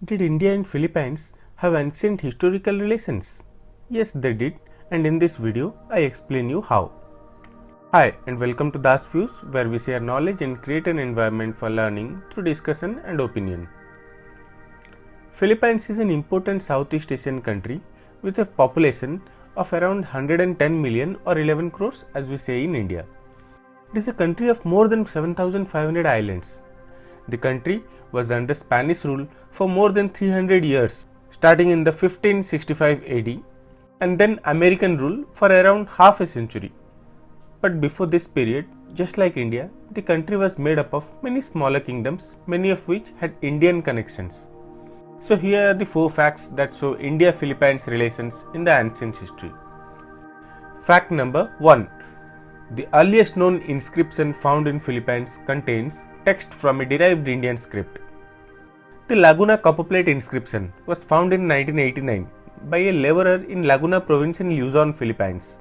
Did India and Philippines have ancient historical relations? Yes, they did, and in this video, I explain you how. Hi, and welcome to Das Views, where we share knowledge and create an environment for learning through discussion and opinion. Philippines is an important Southeast Asian country with a population of around 110 million or 11 crores as we say in India. It is a country of more than 7,500 islands. The country was under Spanish rule for more than 300 years, starting in the 1565 AD, and then American rule for around half a century. But before this period, just like India, the country was made up of many smaller kingdoms, many of which had Indian connections. So here are the 4 facts that show India-Philippines relations in the ancient history. Fact number 1. The earliest known inscription found in Philippines contains text from a derived Indian script. The Laguna copperplate inscription was found in 1989 by a laborer in Laguna province in Luzon, Philippines.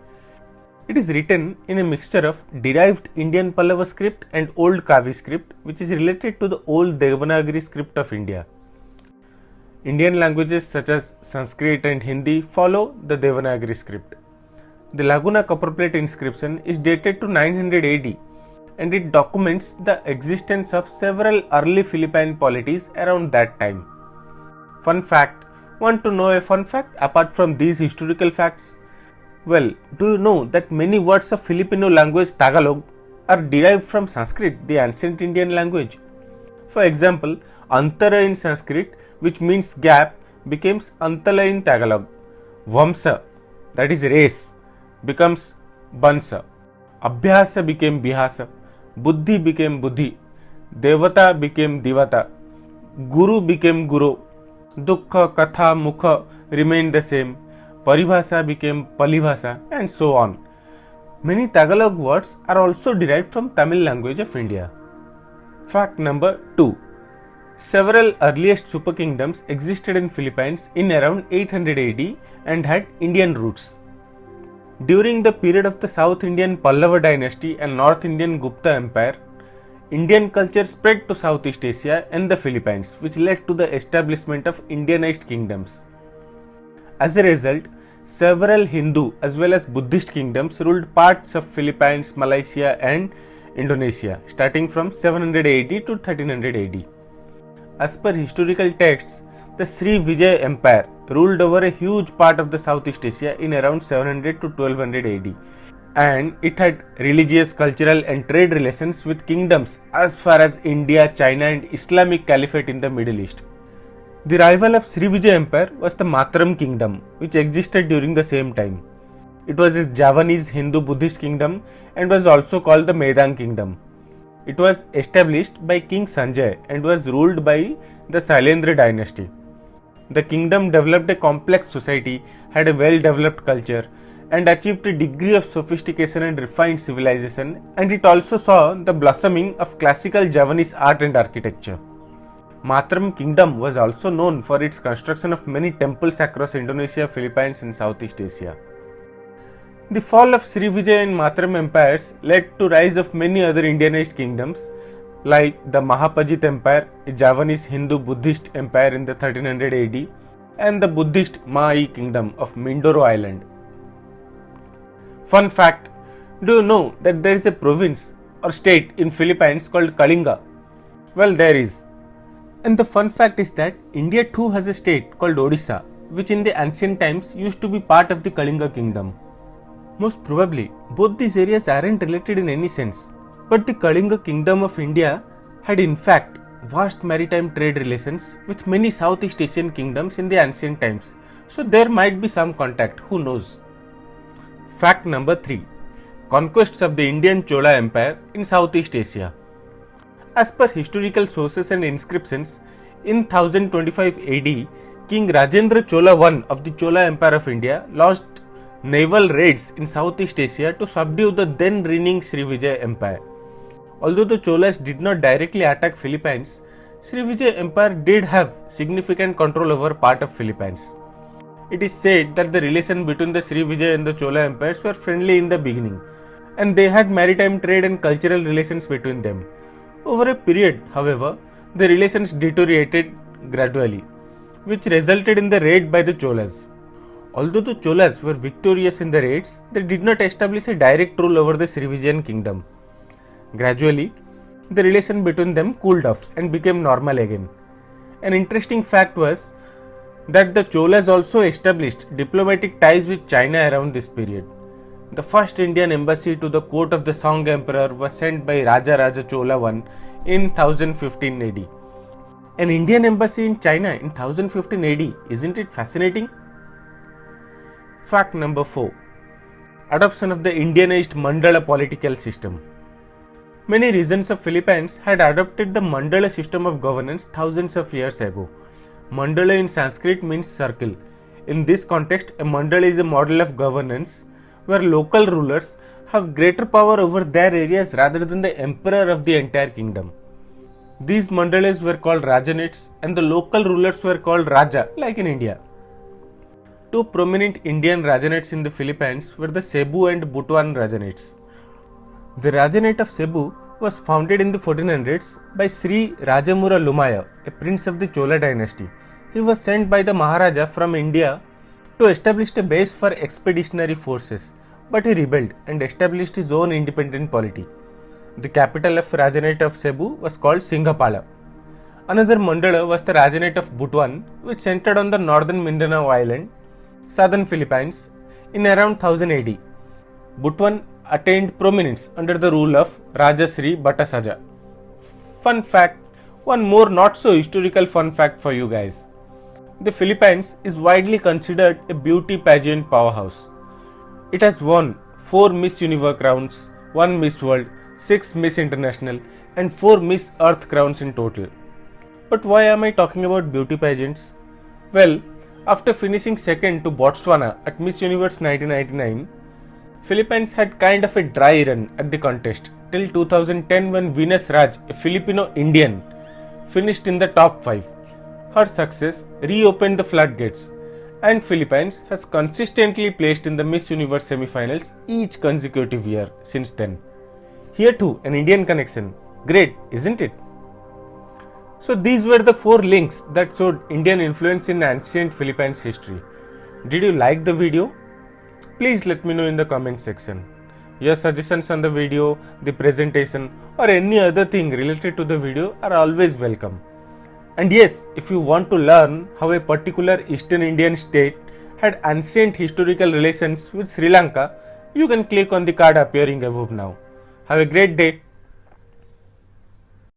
It is written in a mixture of derived Indian Pallava script and Old Kavi script, which is related to the Old Devanagari script of India. Indian languages such as Sanskrit and Hindi follow the Devanagari script. The Laguna copperplate inscription is dated to 900 AD and it documents the existence of several early Philippine polities around that time. Fun fact. Want to know a fun fact apart from these historical facts? Well, do you know that many words of Filipino language Tagalog are derived from Sanskrit, the ancient Indian language? For example, Antara in Sanskrit, which means gap, becomes Antala in Tagalog. Vamsa, that is race, becomes Bansa. Abhyasa became Bihasa. Buddhi became Buddhi. Devata became Divata. Guru became Guru. Dukkha, Katha, Mukha remained the same. Paribhasa became Palibhasa, and so on. Many Tagalog words are also derived from Tamil language of India. Fact number 2. Several earliest super kingdoms existed in Philippines in around 800 AD and had Indian roots. During the period of the South Indian Pallava dynasty and North Indian Gupta Empire, Indian culture spread to Southeast Asia and the Philippines, which led to the establishment of Indianized kingdoms. As a result, several Hindu as well as Buddhist kingdoms ruled parts of Philippines, Malaysia and Indonesia, starting from 700 AD to 1300 AD. As per historical texts, the Sri Vijaya Empire ruled over a huge part of the Southeast Asia in around 700 to 1200 AD, and it had religious, cultural and trade relations with kingdoms as far as India, China and Islamic Caliphate in the Middle East. The rival of Sri Vijaya Empire was the Mataram Kingdom, which existed during the same time. It was a Javanese Hindu-Buddhist kingdom and was also called the Medang Kingdom. It was established by King Sanjay and was ruled by the Sailendra dynasty. The kingdom developed a complex society, had a well-developed culture, and achieved a degree of sophistication and refined civilization, and it also saw the blossoming of classical Javanese art and architecture. Mataram Kingdom was also known for its construction of many temples across Indonesia, Philippines, and Southeast Asia. The fall of Sri Vijaya and Mataram empires led to rise of many other Indianized kingdoms like the Mahapajit Empire, a Javanese Hindu-Buddhist empire in the 1300 AD, and the Buddhist Mai Kingdom of Mindoro Island. Fun fact, do you know that there is a province or state in Philippines called Kalinga? Well, there is. And the fun fact is that India too has a state called Odisha, which in the ancient times used to be part of the Kalinga kingdom. Most probably, both these areas aren't related in any sense, but the Kalinga kingdom of India had in fact vast maritime trade relations with many Southeast Asian kingdoms in the ancient times, so there might be some contact, who knows. Fact number 3. Conquests of the Indian Chola Empire in Southeast Asia. As per historical sources and inscriptions, in 1025 AD, King Rajendra Chola I of the Chola Empire of India launched naval raids in Southeast Asia to subdue the then reigning Sri Vijaya Empire. Although the Cholas did not directly attack Philippines, Sri Vijaya Empire did have significant control over part of Philippines. It is said that the relation between the Sri Vijaya and the Chola empires were friendly in the beginning, and they had maritime trade and cultural relations between them. Over a period, however, the relations deteriorated gradually. which resulted in the raid by the Cholas. Although the Cholas were victorious in the raids, they did not establish a direct rule over the Srivijayan kingdom. Gradually, the relation between them cooled off and became normal again. An interesting fact was that the Cholas also established diplomatic ties with China around this period. The first Indian embassy to the court of the Song Emperor was sent by Raja Raja Chola I in 1015 AD. An Indian embassy in China in 1015 AD, isn't it fascinating? Fact number 4. Adoption of the Indianized Mandala political system. Many regions of Philippines had adopted the Mandala system of governance thousands of years ago. Mandala in Sanskrit means circle. In this context, a mandala is a model of governance where local rulers have greater power over their areas rather than the emperor of the entire kingdom. These mandalas were called Rajanates and the local rulers were called Raja, like in India. Two prominent Indian Rajanates in the Philippines were the Cebu and Butuan Rajanates. The Rajanate of Cebu was founded in the 1400s by Sri Rajamura Lumaya, a prince of the Chola dynasty. He was sent by the Maharaja from India to establish a base for expeditionary forces, but he rebelled and established his own independent polity. The capital of Rajanate of Cebu was called Singhapala. Another mandala was the Rajanate of Butuan, which centered on the northern Mindanao island, southern Philippines, in around 1000 AD. Butuan attained prominence under the rule of Raja Sri Bhattasaja. Fun fact, one more not so historical fun fact for you guys. The Philippines is widely considered a beauty pageant powerhouse. It has won 4 Miss Universe crowns, 1 Miss World, 6 Miss International and 4 Miss Earth crowns in total. But why am I talking about beauty pageants? Well, after finishing second to Botswana at Miss Universe 1999, Philippines had kind of a dry run at the contest till 2010 when Venus Raj, a Filipino Indian, finished in the top 5. Her success reopened the floodgates and Philippines has consistently placed in the Miss Universe semi-finals each consecutive year since then. Here too, an Indian connection. Great, isn't it? So these were the 4 links that showed Indian influence in ancient Philippines history. Did you like the video? Please let me know in the comment section. Your suggestions on the video, the presentation or any other thing related to the video are always welcome. And yes, if you want to learn how a particular Eastern Indian state had ancient historical relations with Sri Lanka, you can click on the card appearing above now. Have a great day.